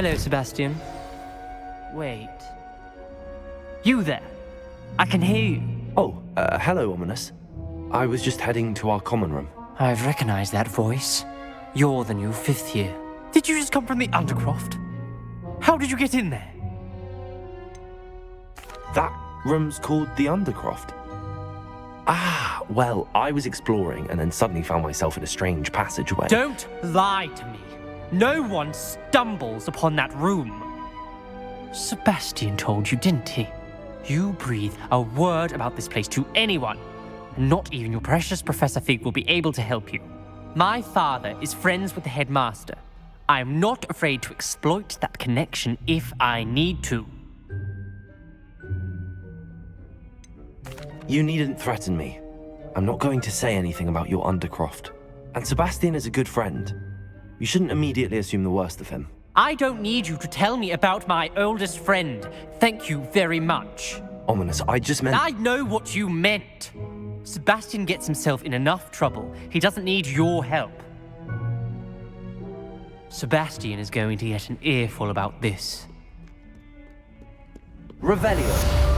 Hello, Sebastian. Wait. You there? I can hear you. Oh, hello, Ominous. I was just heading to our common room. I've recognized that voice. You're the new 5th year. Did you just come from the Undercroft? How did you get in there? That room's called the Undercroft. Ah, well, I was exploring and then suddenly found myself in a strange passageway. Don't lie to me. No one stumbles upon that room. Sebastian told you, didn't he? You breathe a word about this place to anyone, and not even your precious Professor Fig will be able to help you. My father is friends with the headmaster. I am not afraid to exploit that connection if I need to. You needn't threaten me. I'm not going to say anything about your Undercroft. And Sebastian is a good friend. You shouldn't immediately assume the worst of him. I don't need you to tell me about my oldest friend. Thank you very much. Ominous, I just meant... I know what you meant. Sebastian gets himself in enough trouble. He doesn't need your help. Sebastian is going to get an earful about this. Revelio.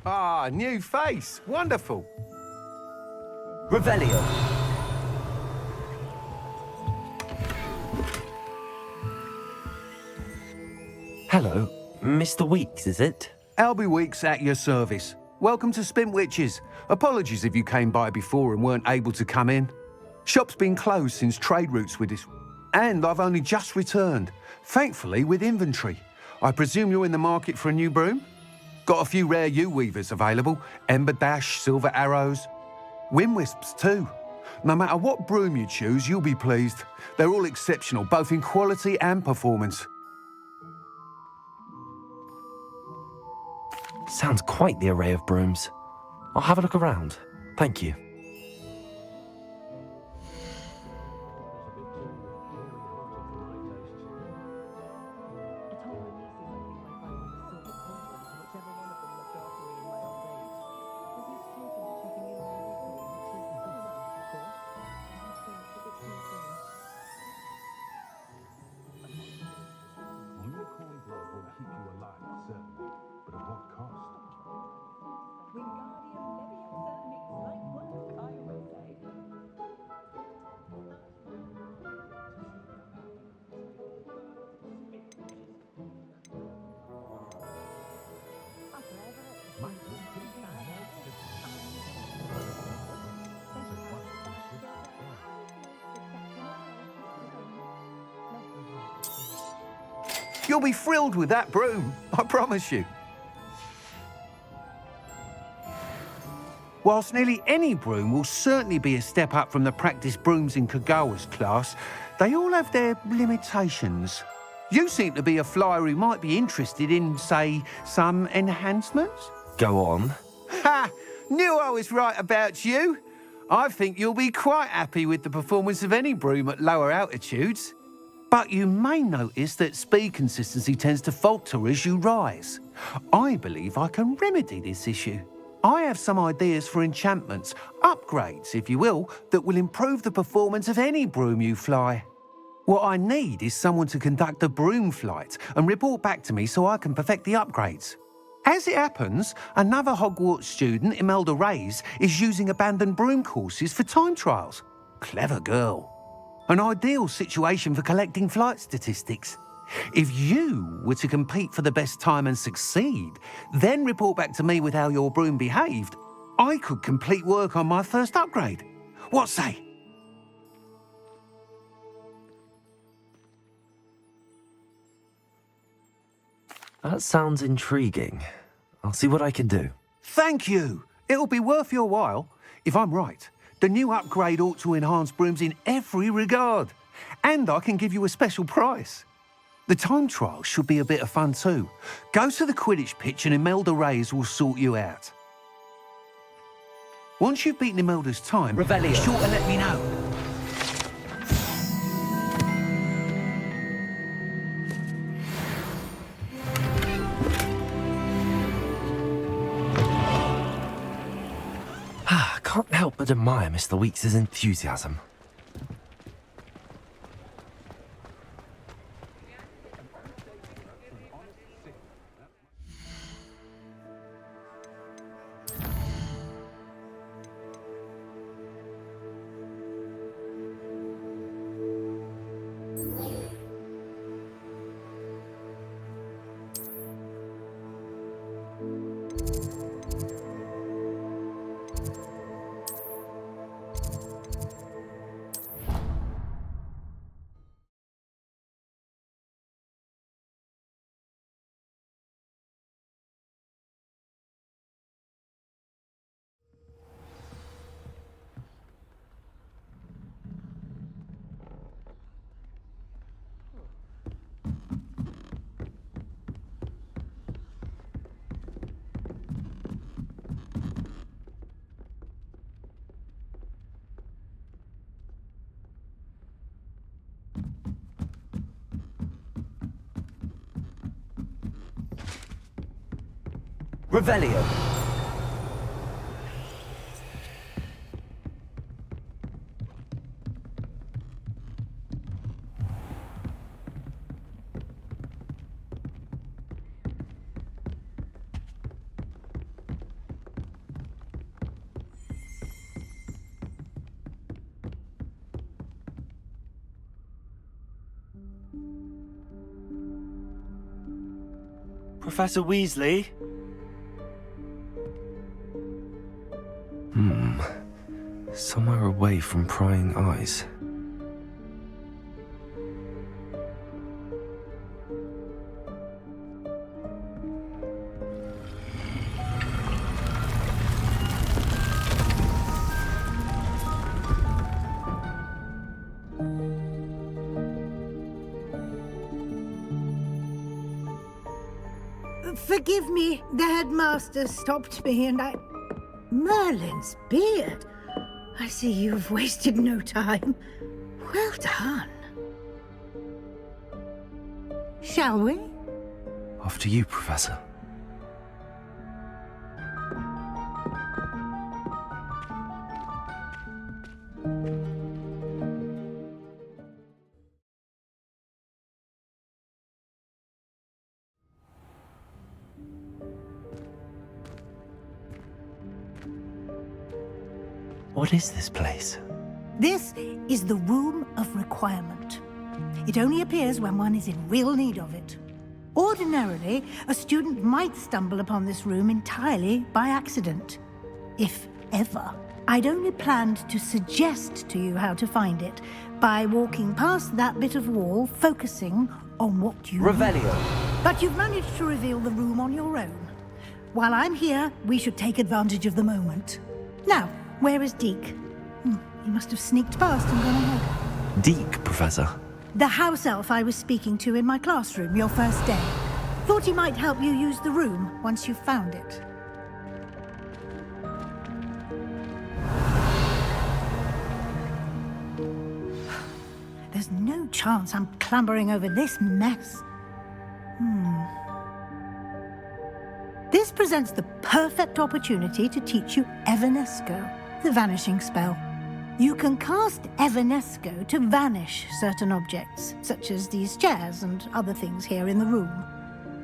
Ah, new face. Wonderful. Revelio. Hello, Mr. Weeks, is it? Albie Weeks at your service. Welcome to Spintwitches. Apologies if you came by before and weren't able to come in. Shop's been closed since trade routes with this, and I've only just returned, thankfully with inventory. I presume you're in the market for a new broom? Got a few rare U-weavers available, Ember Dash, Silver Arrows, Wind Wisps too. No matter what broom you choose, you'll be pleased. They're all exceptional, both in quality and performance. Sounds quite the array of brooms. I'll have a look around. Thank you. You'll be thrilled with that broom, I promise you. Whilst nearly any broom will certainly be a step up from the practice brooms in Kagawa's class, they all have their limitations. You seem to be a flyer who might be interested in, say, some enhancements? Go on. Ha! Knew I was right about you. I think you'll be quite happy with the performance of any broom at lower altitudes. But you may notice that speed consistency tends to falter as you rise. I believe I can remedy this issue. I have some ideas for enchantments, upgrades, if you will, that will improve the performance of any broom you fly. What I need is someone to conduct a broom flight and report back to me so I can perfect the upgrades. As it happens, another Hogwarts student, Imelda Reyes, is using abandoned broom courses for time trials. Clever girl. An ideal situation for collecting flight statistics. If you were to compete for the best time and succeed, then report back to me with how your broom behaved, I could complete work on my first upgrade. What say? That sounds intriguing. I'll see what I can do. Thank you. It'll be worth your while. If I'm right, the new upgrade ought to enhance brooms in every regard. And I can give you a special price. The time trial should be a bit of fun too. Go to the Quidditch pitch and Imelda Reyes will sort you out. Once you've beaten Imelda's time, be sure to let me know. Can't help but admire Mr. Weeks' enthusiasm. Revelio. Professor Weasley? Somewhere away from prying eyes. Forgive me, the headmaster stopped me and I... Merlin's beard. I see you've wasted no time. Well done. Shall we? After you, Professor. What is this place? This is the Room of Requirement. It only appears when one is in real need of it. Ordinarily, a student might stumble upon this room entirely by accident. If ever. I'd only planned to suggest to you how to find it by walking past that bit of wall, focusing on what you Revelio. But you've managed to reveal the room on your own. While I'm here, we should take advantage of the moment. Now, where is Deke? He must have sneaked past and gone ahead. Deke, Professor. The house elf I was speaking to in my classroom your first day. Thought he might help you use the room once you found it. There's no chance I'm clambering over this mess. This presents the perfect opportunity to teach you Evanesco, the vanishing spell. You can cast Evanesco to vanish certain objects, such as these chairs and other things here in the room.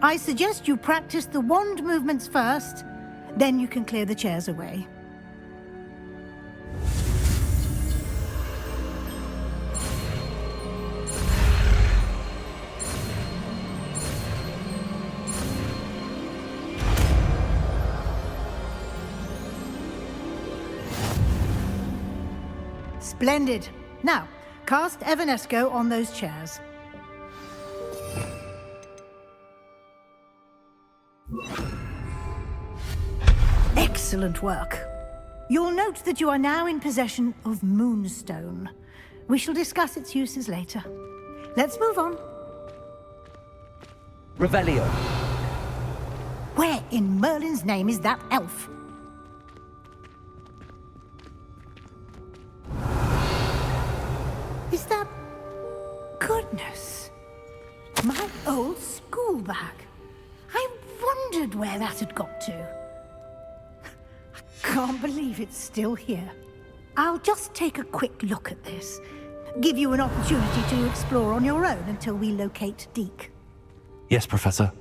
I suggest you practice the wand movements first, then you can clear the chairs away. Splendid. Now, cast Evanesco on those chairs. Excellent work. You'll note that you are now in possession of Moonstone. We shall discuss its uses later. Let's move on. Revelio. Where in Merlin's name is that elf? Is that... Goodness. My old school bag. I wondered where that had got to. I can't believe it's still here. I'll just take a quick look at this. Give you an opportunity to explore on your own until we locate Deke. Yes, Professor.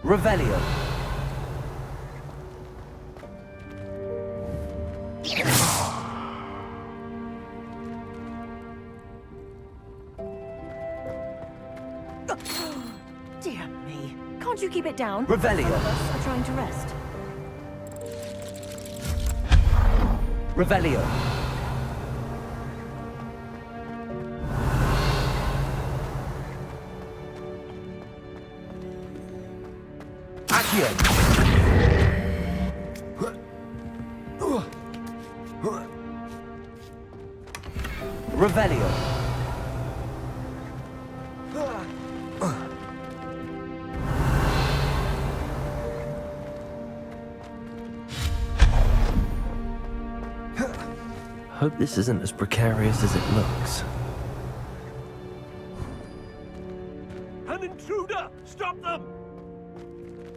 Revelio. Dear me. Can't you keep it down? Revelio. Some of us are trying to rest. Revelio. Accio. Revelio. Hope this isn't as precarious as it looks. An intruder! Stop them!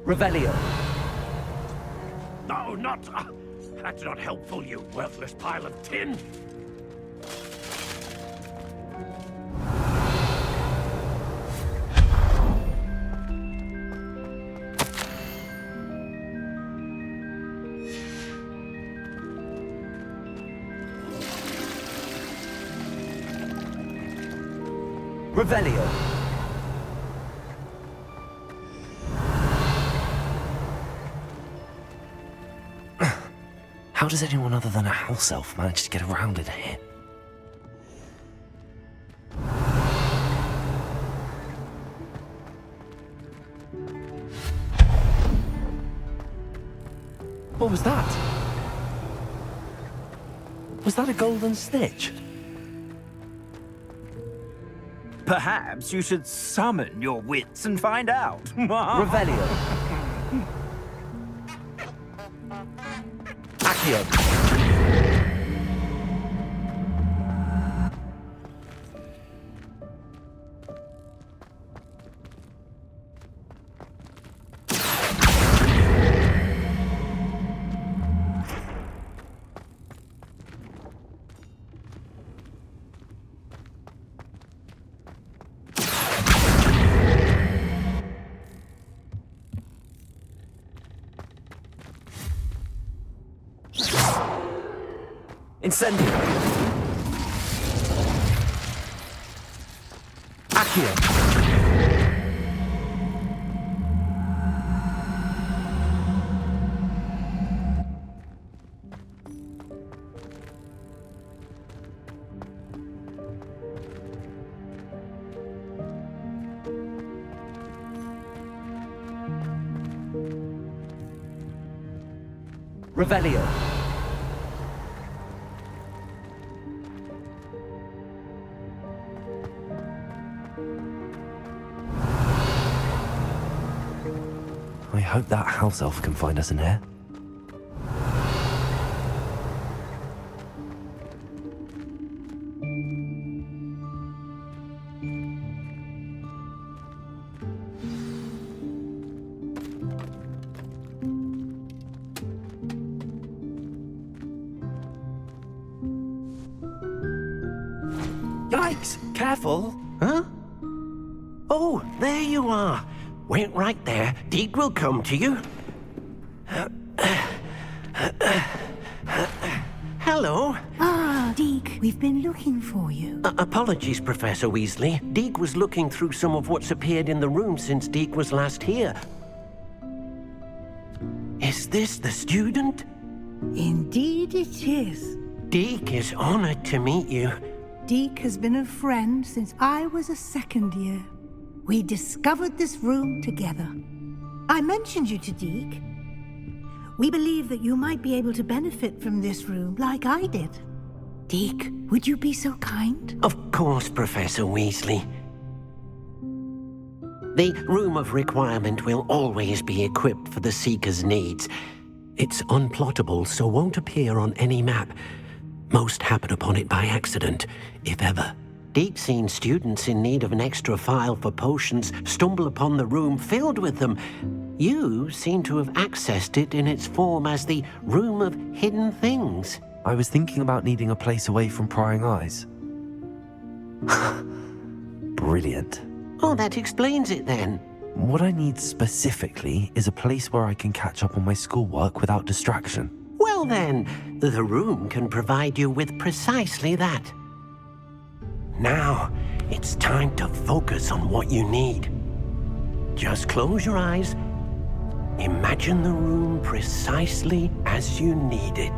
Revelio. No, not... that's not helpful, you worthless pile of tin! Revelio. How does anyone other than a house elf manage to get around in here? What was that? Was that a golden snitch? Perhaps you should summon your wits and find out. Revelio. Accio. Incendio. Accio. Revelio. I hope that house elf can find us in here. Yikes! Careful! Huh? Oh, there you are. Wait right there. Deke will come to you. Hello. Ah, Deke, we've been looking for you. Apologies, Professor Weasley. Deke was looking through some of what's appeared in the room since Deke was last here. Is this the student? Indeed it is. Deke is honored to meet you. Deke has been a friend since I was a second year. We discovered this room together. I mentioned you to Deke. We believe that you might be able to benefit from this room like I did. Deke, would you be so kind? Of course, Professor Weasley. The Room of Requirement will always be equipped for the Seeker's needs. It's unplottable, so won't appear on any map. Most happen upon it by accident, if ever. Deke's seen students in need of an extra file for potions stumble upon the room filled with them. You seem to have accessed it in its form as the Room of Hidden Things. I was thinking about needing a place away from prying eyes. Brilliant. Oh, that explains it then. What I need specifically is a place where I can catch up on my schoolwork without distraction. Well then, the room can provide you with precisely that. Now, it's time to focus on what you need. Just close your eyes. Imagine the room precisely as you need it.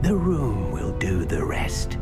The room will do the rest.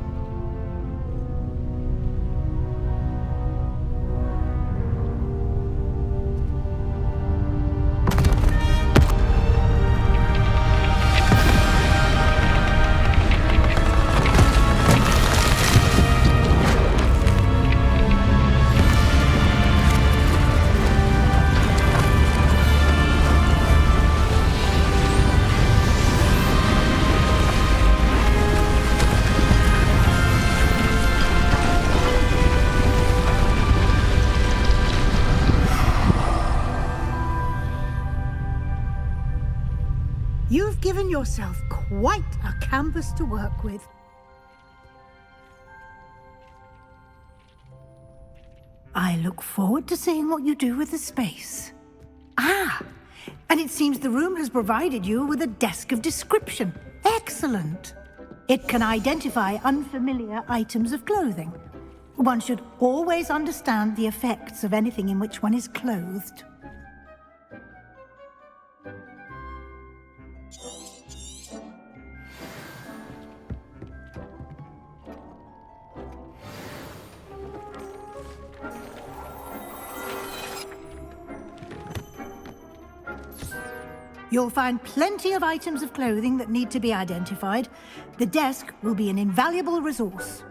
You've given yourself quite a canvas to work with. I look forward to seeing what you do with the space. Ah, and it seems the room has provided you with a desk of description. Excellent. It can identify unfamiliar items of clothing. One should always understand the effects of anything in which one is clothed. You'll find plenty of items of clothing that need to be identified. The desk will be an invaluable resource.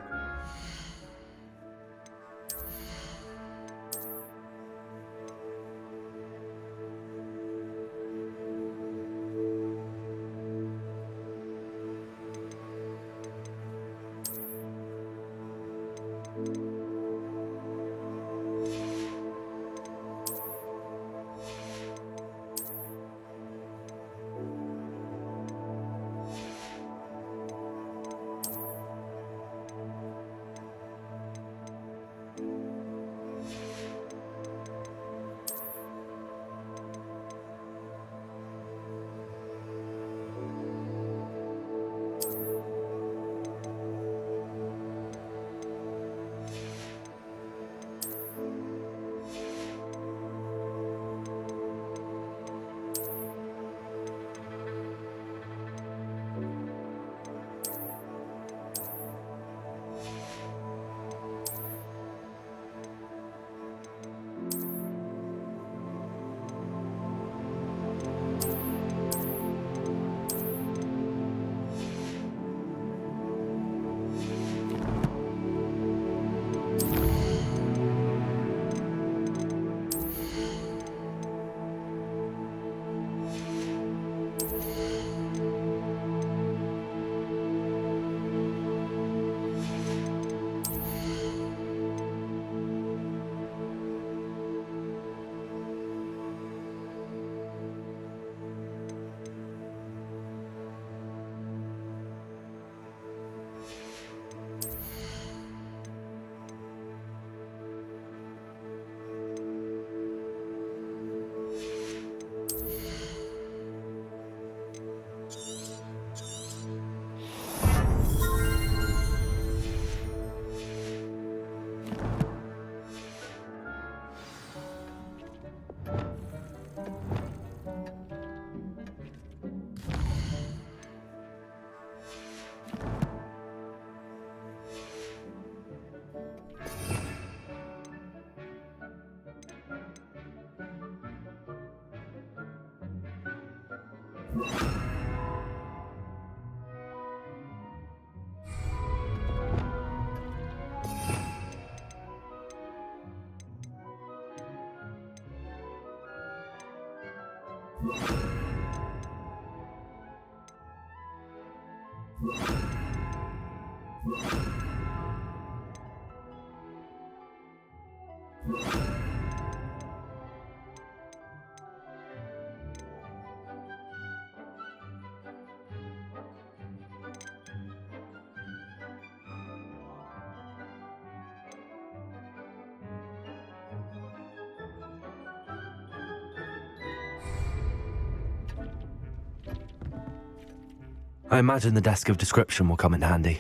I imagine the desk of description will come in handy.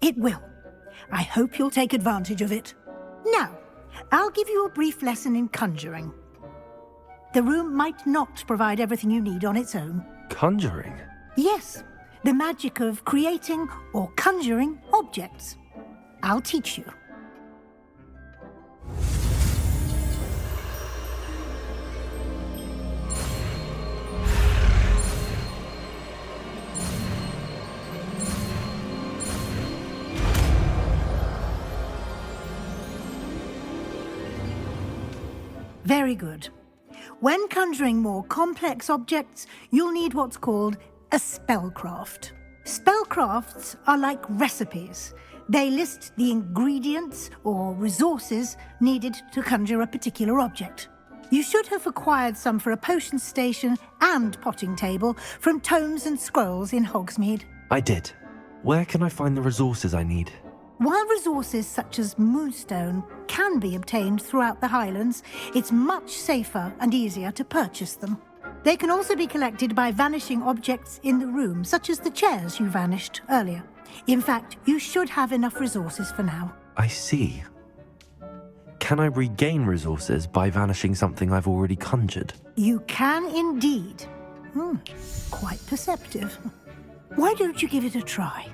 It will. I hope you'll take advantage of it. Now, I'll give you a brief lesson in conjuring. The room might not provide everything you need on its own. Conjuring? Yes, the magic of creating or conjuring objects. I'll teach you. Very good. When conjuring more complex objects, you'll need what's called a spellcraft. Spellcrafts are like recipes. They list the ingredients or resources needed to conjure a particular object. You should have acquired some for a potion station and potting table from tomes and scrolls in Hogsmeade. I did. Where can I find the resources I need? While resources such as moonstone can be obtained throughout the Highlands, it's much safer and easier to purchase them. They can also be collected by vanishing objects in the room, such as the chairs you vanished earlier. In fact, you should have enough resources for now. I see. Can I regain resources by vanishing something I've already conjured? You can indeed. Quite perceptive. Why don't you give it a try?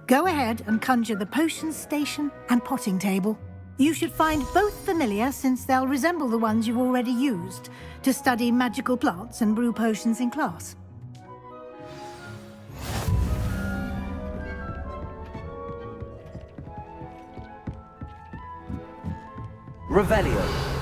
Go ahead and conjure the potion station and potting table. You should find both familiar, since they'll resemble the ones you've already used to study magical plants and brew potions in class. Revelio.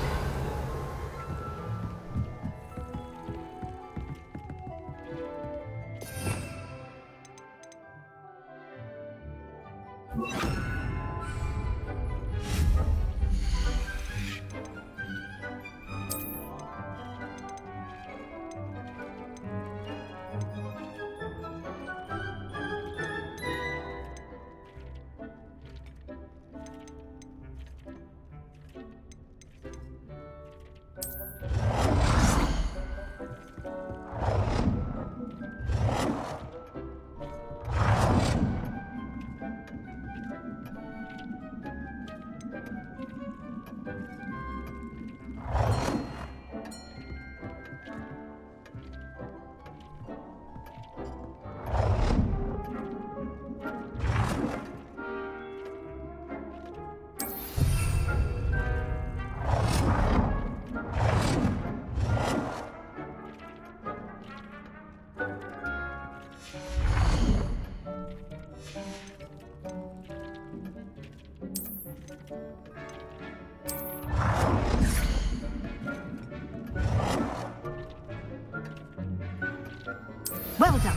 Well done.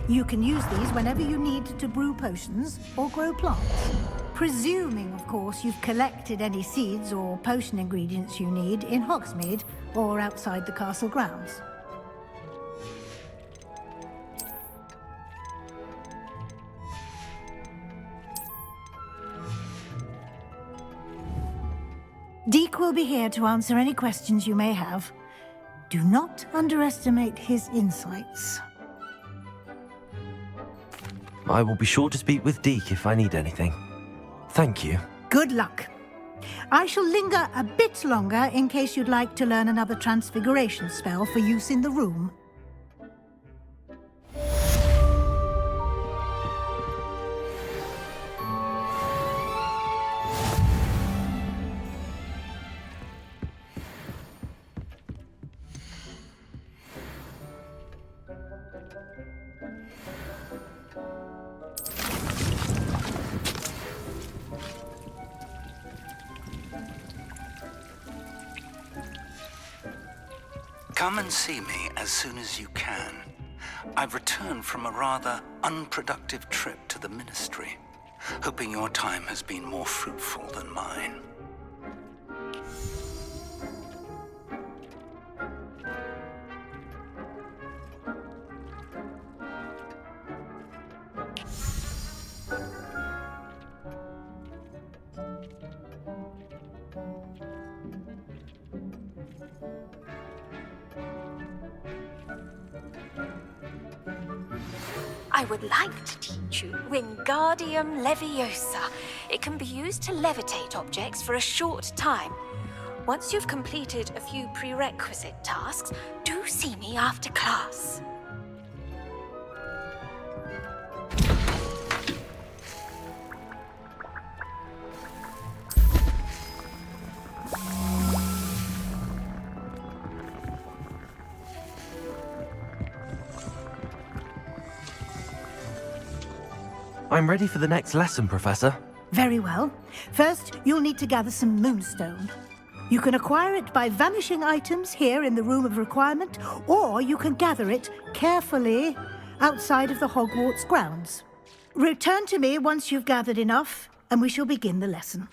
You can use these whenever you need to brew potions or grow plants. Presuming, of course, you've collected any seeds or potion ingredients you need in Hogsmeade or outside the castle grounds. Deke will be here to answer any questions you may have. Do not underestimate his insights. I will be sure to speak with Deke if I need anything. Thank you. Good luck. I shall linger a bit longer in case you'd like to learn another transfiguration spell for use in the room. Come and see me as soon as you can. I've returned from a rather unproductive trip to the Ministry, hoping your time has been more fruitful than mine. I would like to teach you Wingardium Leviosa. It can be used to levitate objects for a short time. Once you've completed a few prerequisite tasks, do see me after class. I'm ready for the next lesson, Professor. Very well. First, you'll need to gather some moonstone. You can acquire it by vanishing items here in the Room of Requirement, or you can gather it carefully outside of the Hogwarts grounds. Return to me once you've gathered enough, and we shall begin the lesson.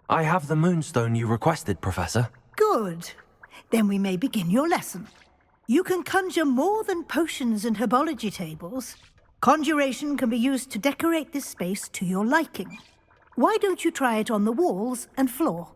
I have the moonstone you requested, Professor. Good. Then we may begin your lesson. You can conjure more than potions and herbology tables. Conjuration can be used to decorate this space to your liking. Why don't you try it on the walls and floor?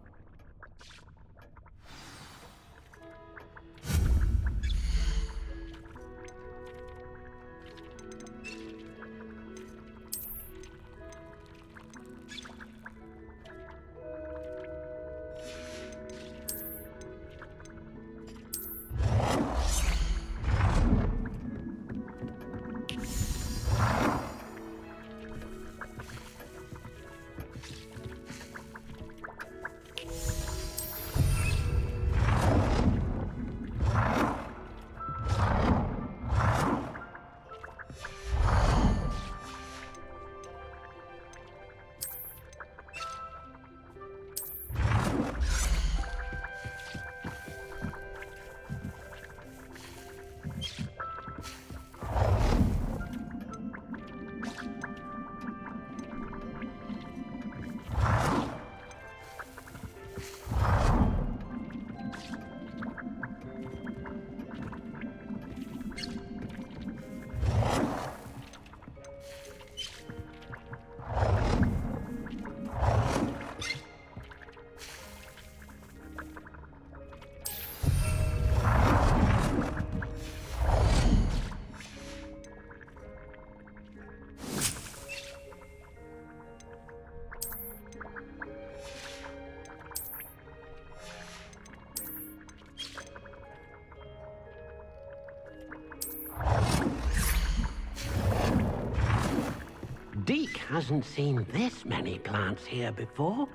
Deke hasn't seen this many plants here before.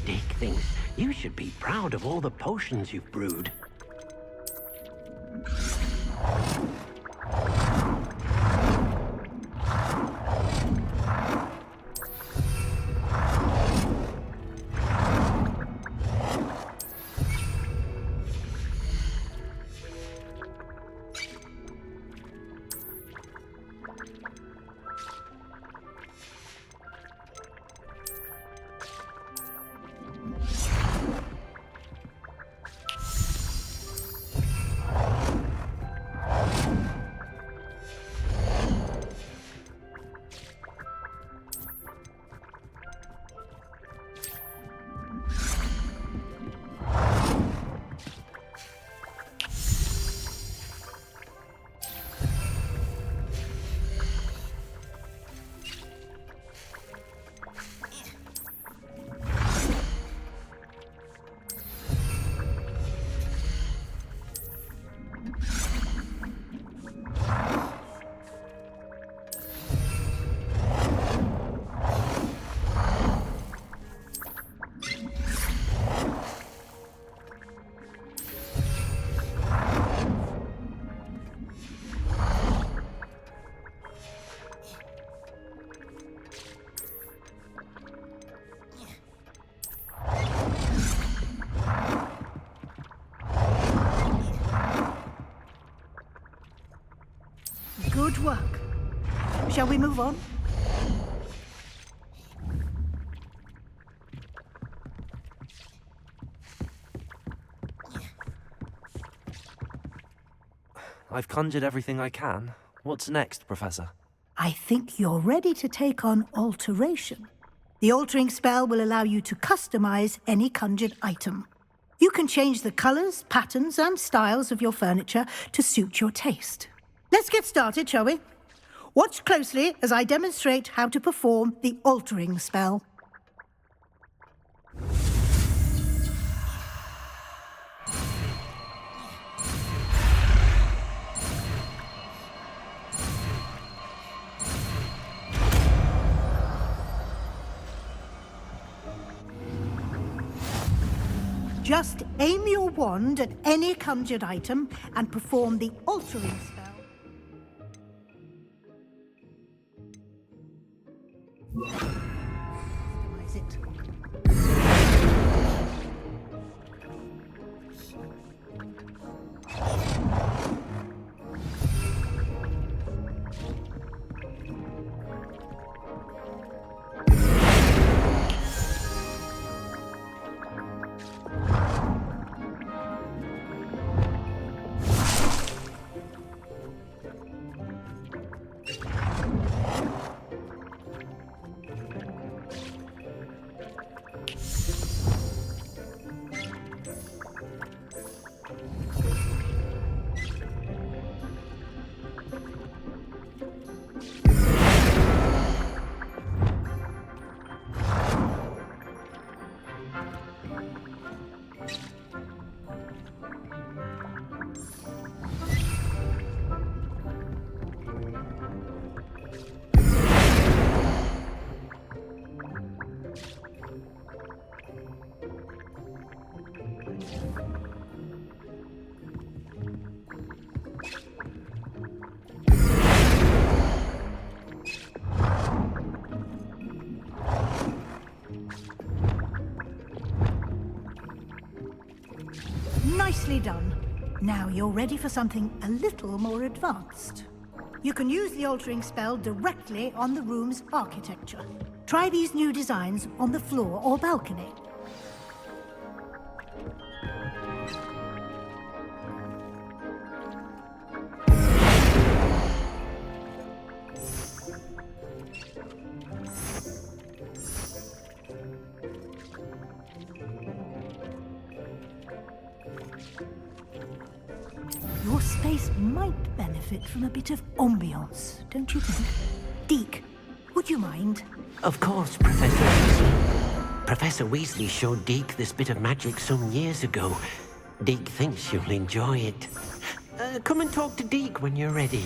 Deke thinks you should be proud of all the potions you've brewed. Shall we move on? I've conjured everything I can. What's next, Professor? I think you're ready to take on alteration. The altering spell will allow you to customize any conjured item. You can change the colors, patterns, and styles of your furniture to suit your taste. Let's get started, shall we? Watch closely as I demonstrate how to perform the altering spell. Just aim your wand at any conjured item and perform the altering spell. Customize it. Nicely done. Now you're ready for something a little more advanced. You can use the altering spell directly on the room's architecture. Try these new designs on the floor or balcony. Your space might benefit from a bit of ambiance, don't you think? Deke, would you mind? Of course, Professor Weasley. Professor Weasley showed Deke this bit of magic some years ago. Deke thinks you'll enjoy it. Come and talk to Deke when you're ready.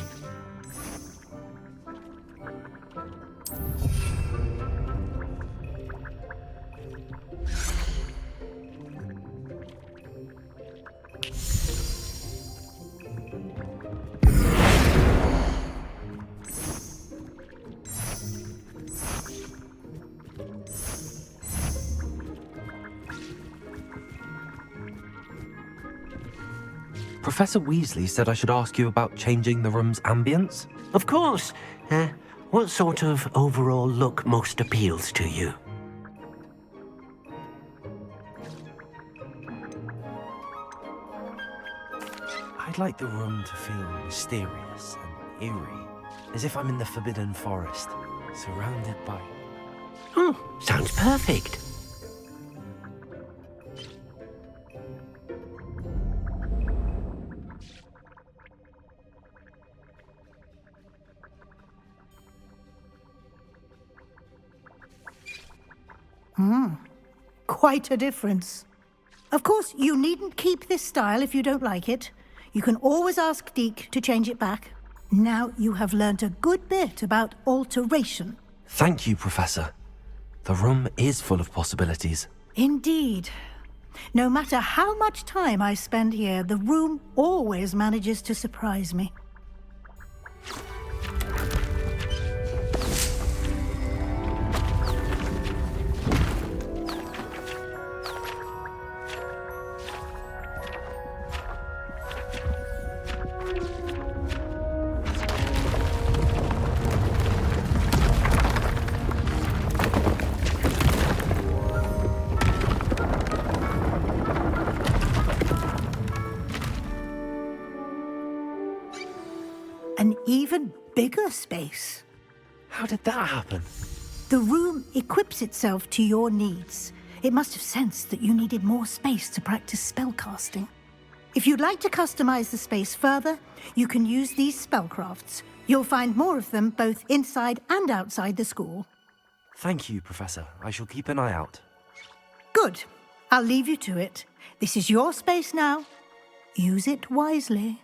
Professor Weasley said I should ask you about changing the room's ambience. Of course. What sort of overall look most appeals to you? I'd like the room to feel mysterious and eerie, as if I'm in the Forbidden Forest, surrounded by... Oh, sounds perfect. Quite a difference. Of course, you needn't keep this style if you don't like it. You can always ask Deke to change it back. Now you have learnt a good bit about alteration. Thank you, Professor. The room is full of possibilities. Indeed. No matter how much time I spend here, the room always manages to surprise me. bigger space. How did that happen? The room equips itself to your needs. It must have sensed that you needed more space to practice spellcasting. If you'd like to customize the space further, you can use these spellcrafts. You'll find more of them both inside and outside the school. Thank you, Professor. I shall keep an eye out. Good. I'll leave you to it. This is your space now. Use it wisely.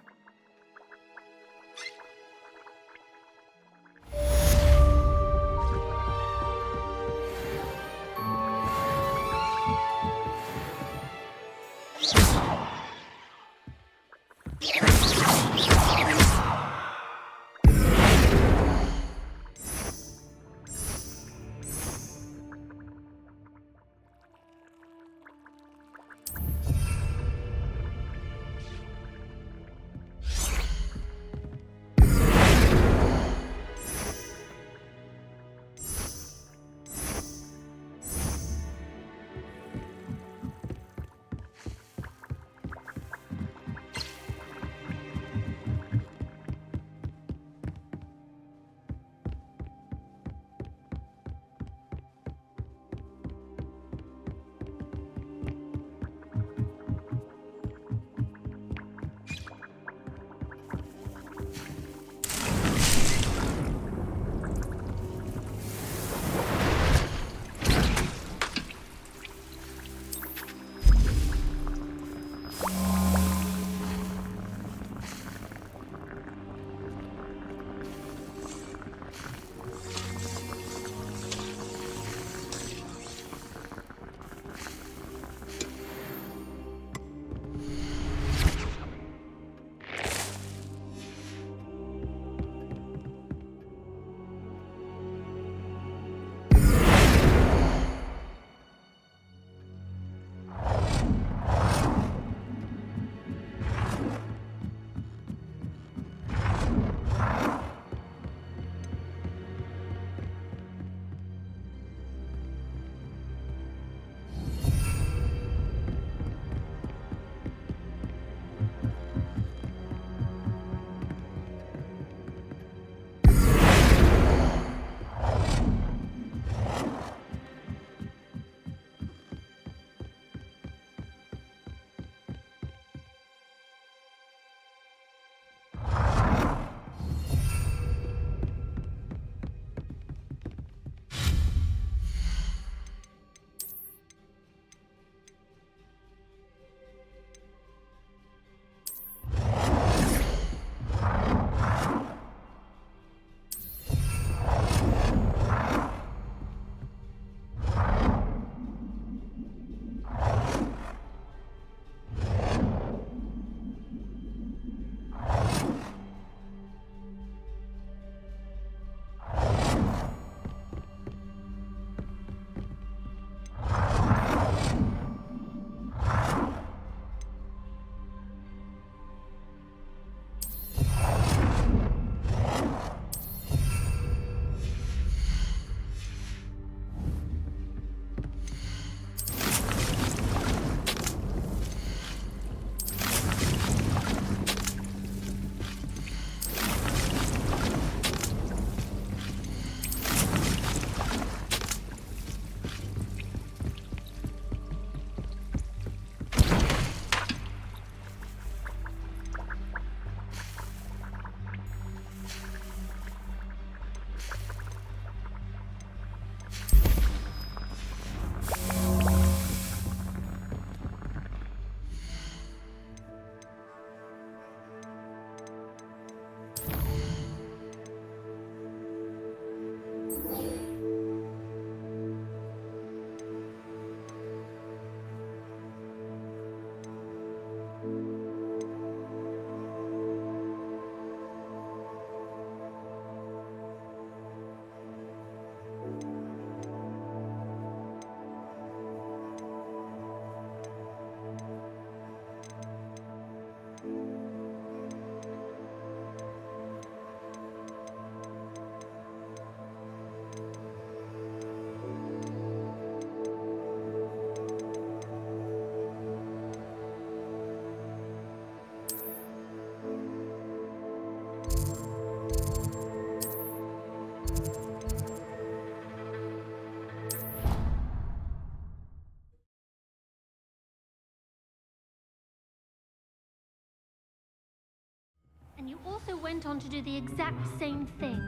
went on to do the exact same thing.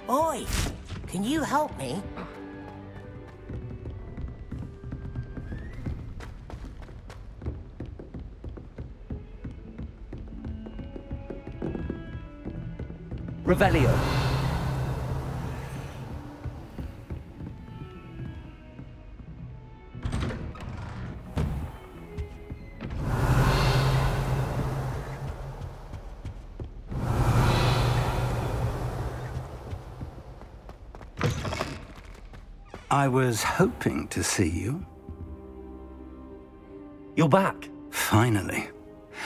Oi! Can you help me? Revelio. I was hoping to see you. You're back. Finally.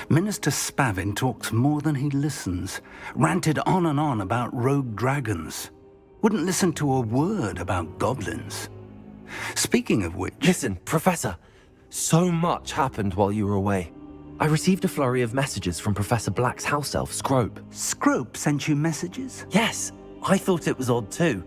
Minister Spavin talks more than he listens. Ranted on and on about rogue dragons. Wouldn't listen to a word about goblins. Speaking of which... Listen, Professor. So much happened while you were away. I received a flurry of messages from Professor Black's house elf, Scrope. Scrope sent you messages? Yes. I thought it was odd too.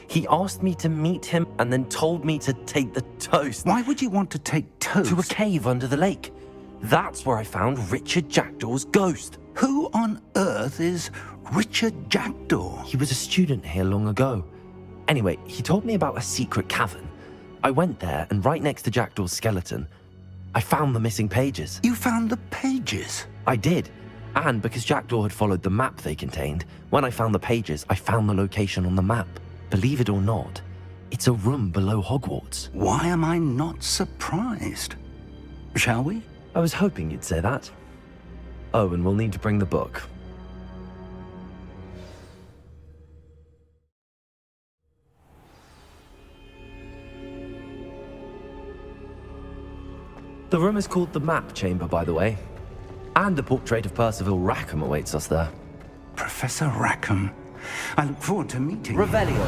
He asked me to meet him and then told me to take the toast. Why would you want to take toast? To a cave under the lake. That's where I found Richard Jackdaw's ghost. Who on earth is Richard Jackdaw? He was a student here long ago. Anyway, he told me about a secret cavern. I went there, and right next to Jackdaw's skeleton, I found the missing pages. You found the pages? I did. And because Jackdaw had followed the map they contained, when I found the pages, I found the location on the map. Believe it or not, it's a room below Hogwarts. Why am I not surprised? Shall we? I was hoping you'd say that. Oh, and we'll need to bring the book. The room is called the Map Chamber, by the way. And a portrait of Percival Rackham awaits us there. Professor Rackham. I look forward to meeting you. Revelio.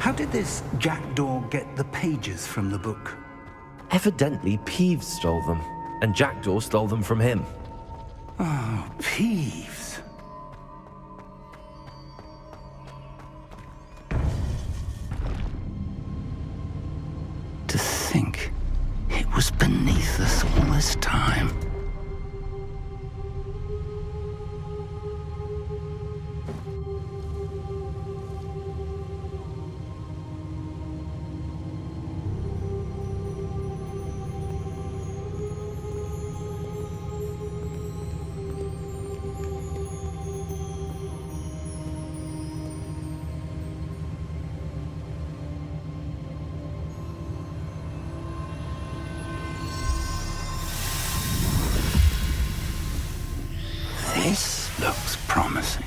How did this Jackdaw get the pages from the book? Evidently, Peeves stole them, and Jackdaw stole them from him. Oh, Peeves. To think it was beneath us all this time. This looks promising.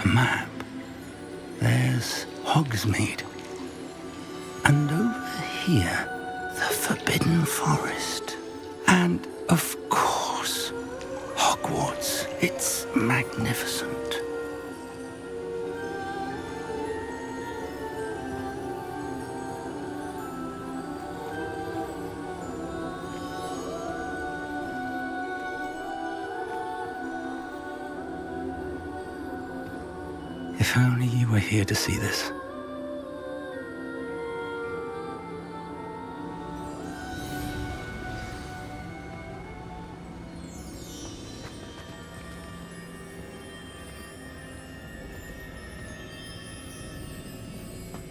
Map. There's Hogsmeade. And over here, the Forbidden Forest. And, of course, Hogwarts. It's magnificent. If only you were here to see this.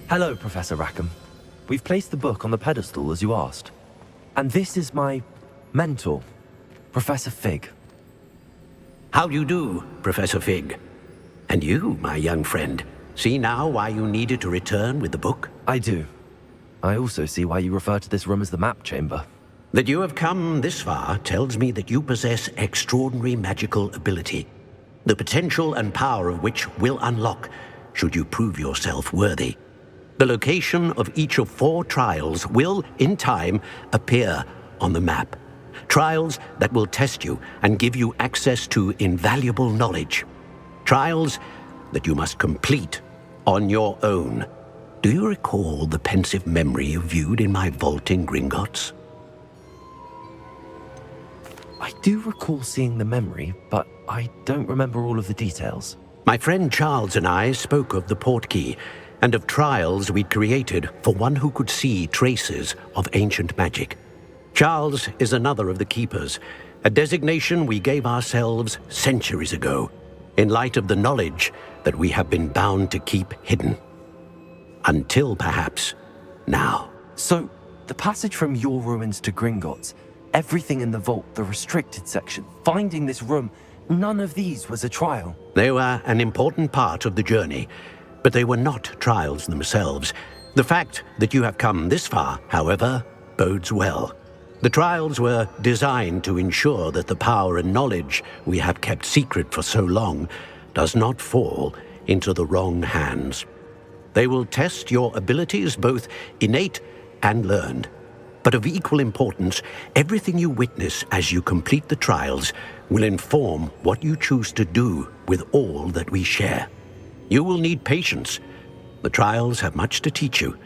Hello, Professor Rackham. We've placed the book on the pedestal as you asked. And this is my mentor, Professor Fig. How do you do, Professor Fig? And you, my young friend, see now why you needed to return with the book? I do. I also see why you refer to this room as the Map Chamber. That you have come this far tells me that you possess extraordinary magical ability, the potential and power of which will unlock should you prove yourself worthy. The location of each of 4 trials will, in time, appear on the map, Trials that will test you and give you access to invaluable knowledge. Trials that you must complete on your own. Do you recall the pensive memory you viewed in my vault in Gringotts? I do recall seeing the memory, but I don't remember all of the details. My friend Charles and I spoke of the portkey and of trials we'd created for one who could see traces of ancient magic. Charles is another of the Keepers, a designation we gave ourselves centuries ago, in light of the knowledge that we have been bound to keep hidden. Until perhaps now. So, the passage from your ruins to Gringotts, everything in the vault, the restricted section, finding this room, none of these was a trial. They were an important part of the journey, but they were not trials themselves. The fact that you have come this far, however, bodes well. The trials were designed to ensure that the power and knowledge we have kept secret for so long does not fall into the wrong hands. They will test your abilities, both innate and learned. But of equal importance, everything you witness as you complete the trials will inform what you choose to do with all that we share. You will need patience. The trials have much to teach you.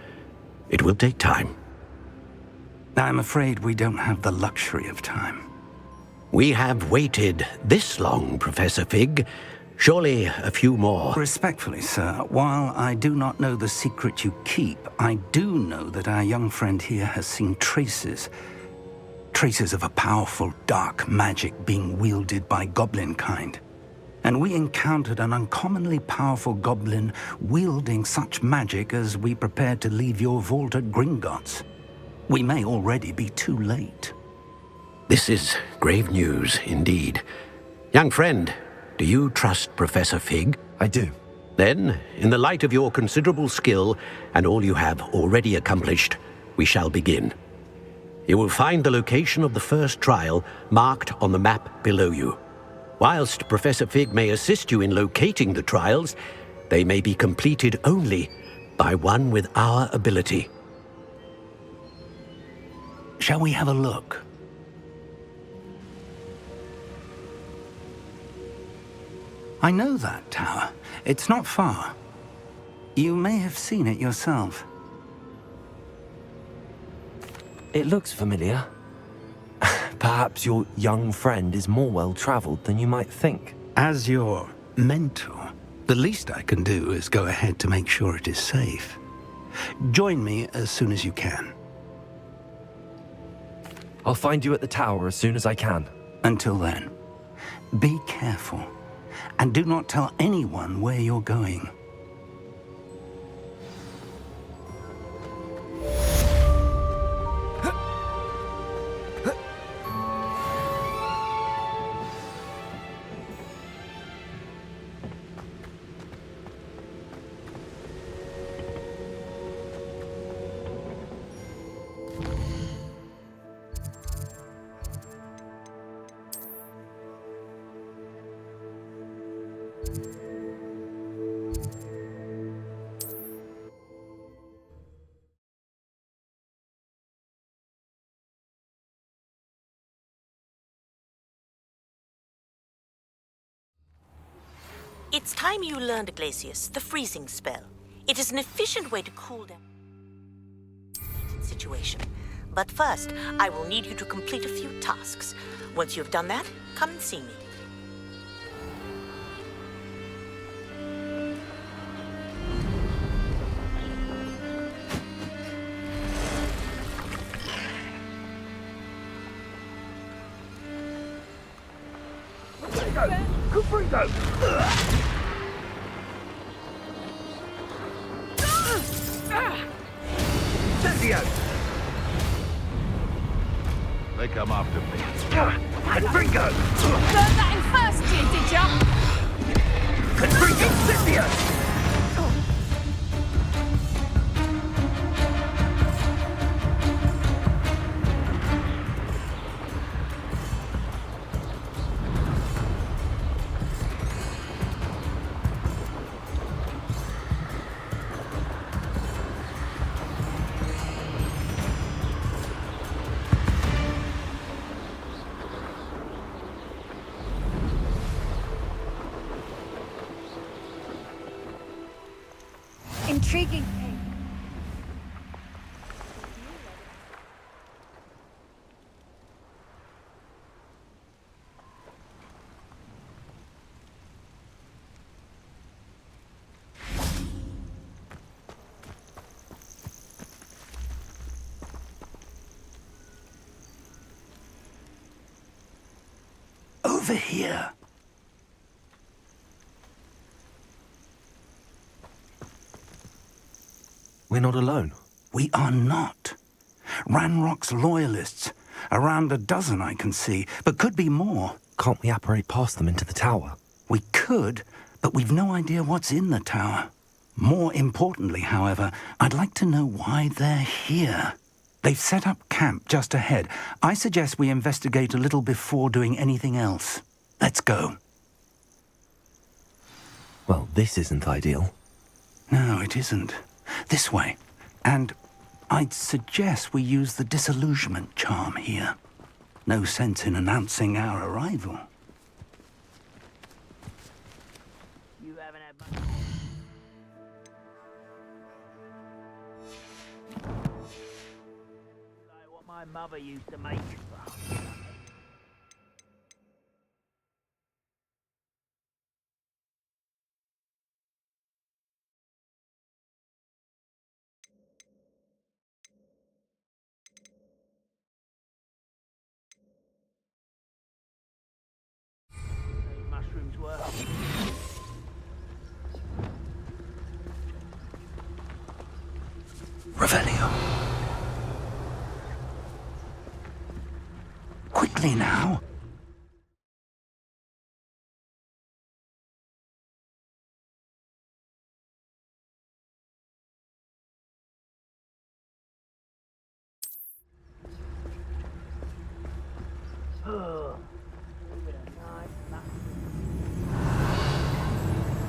It will take time. I'm afraid we don't have the luxury of time. We have waited this long, Professor Fig. Surely a few more. Respectfully, sir, while I do not know the secret you keep, I do know that our young friend here has seen traces of a powerful dark magic being wielded by goblin kind. And we encountered an uncommonly powerful goblin wielding such magic as we prepared to leave your vault at Gringotts. We may already be too late. This is grave news indeed. Young friend, do you trust Professor Fig? I do. Then, in the light of your considerable skill and all you have already accomplished, we shall begin. You will find the location of the first trial marked on the map below you. Whilst Professor Fig may assist you in locating the trials, they may be completed only by one with our ability. Shall we have a look? I know that tower. It's not far. You may have seen it yourself. It looks familiar. Perhaps your young friend is more well-traveled than you might think. As your mentor, the least I can do is go ahead to make sure it is safe. Join me as soon as you can. I'll find you at the tower as soon as I can. Until then, be careful. And do not tell anyone where you're going. It's time you learned, Glacius, the freezing spell. It is an efficient way to cool down the situation. But first, I will need you to complete a few tasks. Once you've done that, come and see me. They come after me. Confringo! Learned that in first year, did ya? Confringo! Incendio! intriguing thing. Over here. We're not alone. We are not. Ranrock's loyalists. Around a dozen I can see, but could be more. Can't we apparate past them into the tower? We could, but we've no idea what's in the tower. More importantly, however, I'd like to know why they're here. They've set up camp just ahead. I suggest we investigate a little before doing anything else. Let's go. Well, this isn't ideal. No, it isn't. This way. And I'd suggest we use the disillusionment charm here. No sense in announcing our arrival. You haven't had much. Like what my mother used to make. Those mushrooms were. Revelio. Quickly now.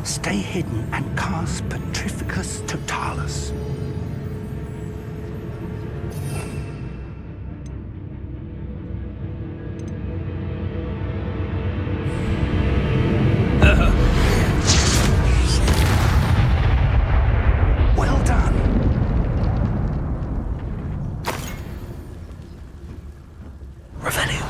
Stay hidden and cast Petrificus Totalis. Well done. Revelio.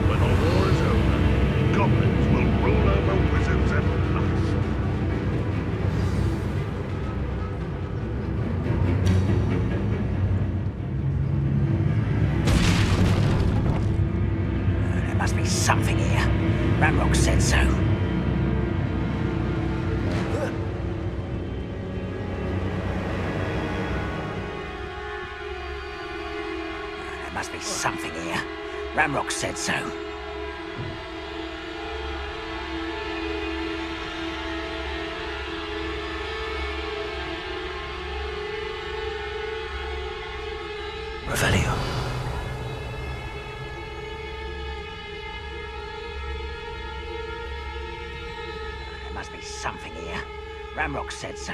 When the war is over, goblins will rule over wizards and us. There must be something here. Ranrock said so. There must be something here. Ranrock said so. Revelio. There must be something here. Ranrock said so.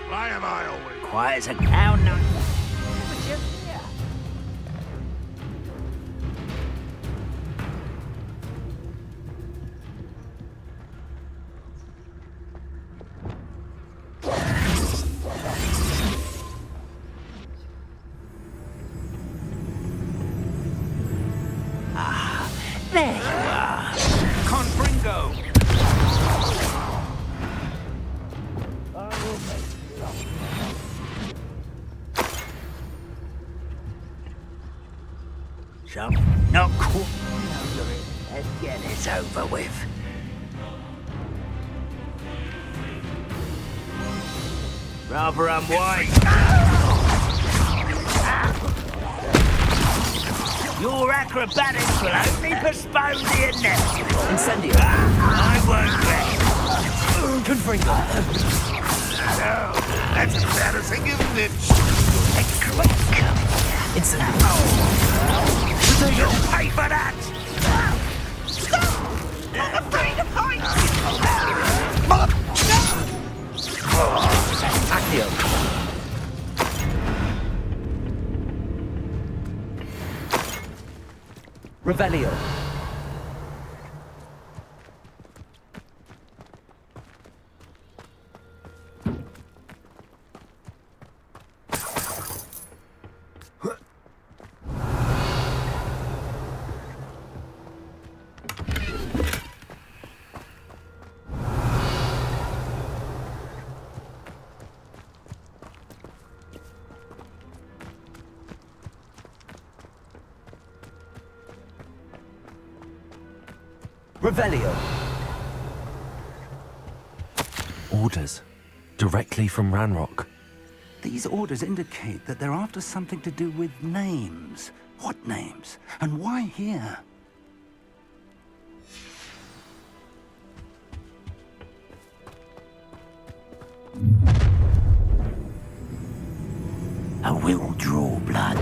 Why am I always... Quiet as a cow nut. There you are. Confringo! Some not quite. Let's get this over with. Rather unwise. Your acrobatics will only postpone the inevitable. Incendio. I won't rest. Confringo! No, that's embarrassing, isn't it? You'll pay for that! I'm afraid of heights! Accio! Revelio! Revelio! Orders. Directly from Ranrock. These orders indicate that they're after something to do with names. What names? And why here? I will draw blood.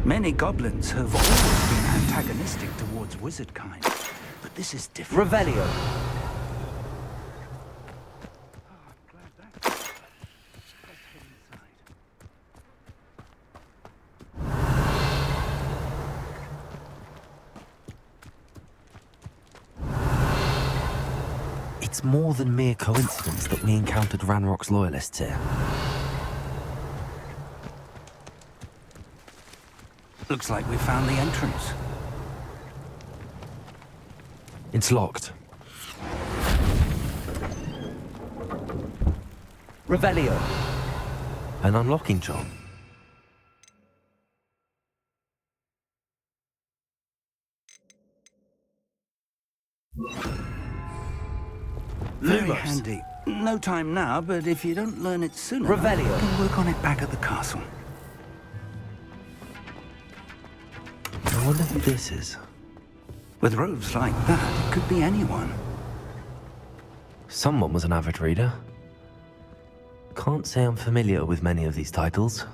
Many goblins have always been antagonistic towards wizard kind, but this is different. Revelio! It's more than mere coincidence that we encountered Ranrock's loyalists here. Looks like we found the entrance. It's locked. Revelio! An unlocking job. Very handy. No time now, but if you don't learn it sooner, Revelio. you can work on it back at the castle. I wonder who this is. With robes like that, it could be anyone. Someone was an avid reader. Can't say I'm familiar with many of these titles.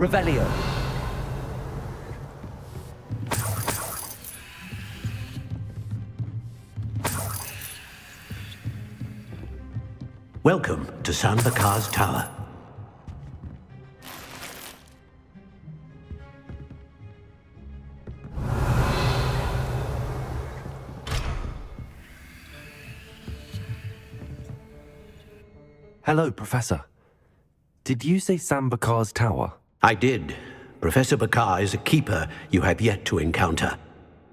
Revelio. Welcome to San Bakar's Tower. Hello, Professor. Did you say San Bakar's Tower? I did. Professor Bakar is a keeper you have yet to encounter.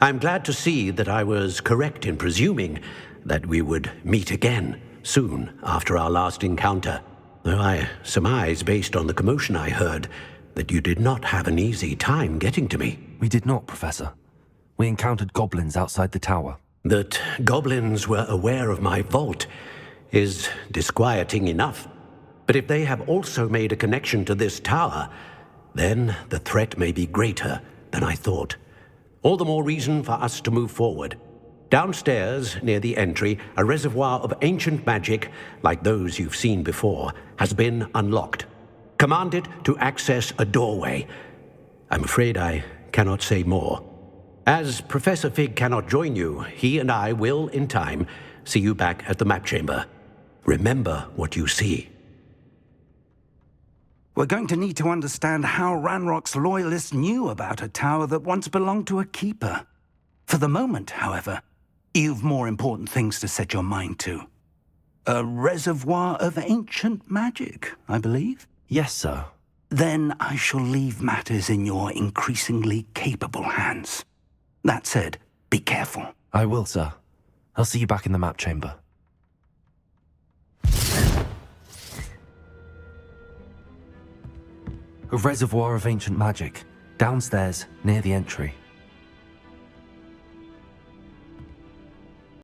I'm glad to see that I was correct in presuming that we would meet again soon after our last encounter, though I surmise, based on the commotion I heard, that you did not have an easy time getting to me. We did not, Professor. We encountered goblins outside the tower. That goblins were aware of my vault is disquieting enough. But if they have also made a connection to this tower, then the threat may be greater than I thought. All the more reason for us to move forward. Downstairs, near the entry, a reservoir of ancient magic, like those you've seen before, has been unlocked. Commanded to access a doorway. I'm afraid I cannot say more. As Professor Fig cannot join you, he and I will, in time, see you back at the map chamber. Remember what you see. We're going to need to understand how Ranrock's loyalists knew about a tower that once belonged to a keeper. For the moment, however, You've more important things to set your mind to. A reservoir of ancient magic, I believe? Yes, sir. Then I shall leave matters in your increasingly capable hands. That said, be careful. I will, sir. I'll see you back in the map chamber. A reservoir of ancient magic, downstairs, near the entry.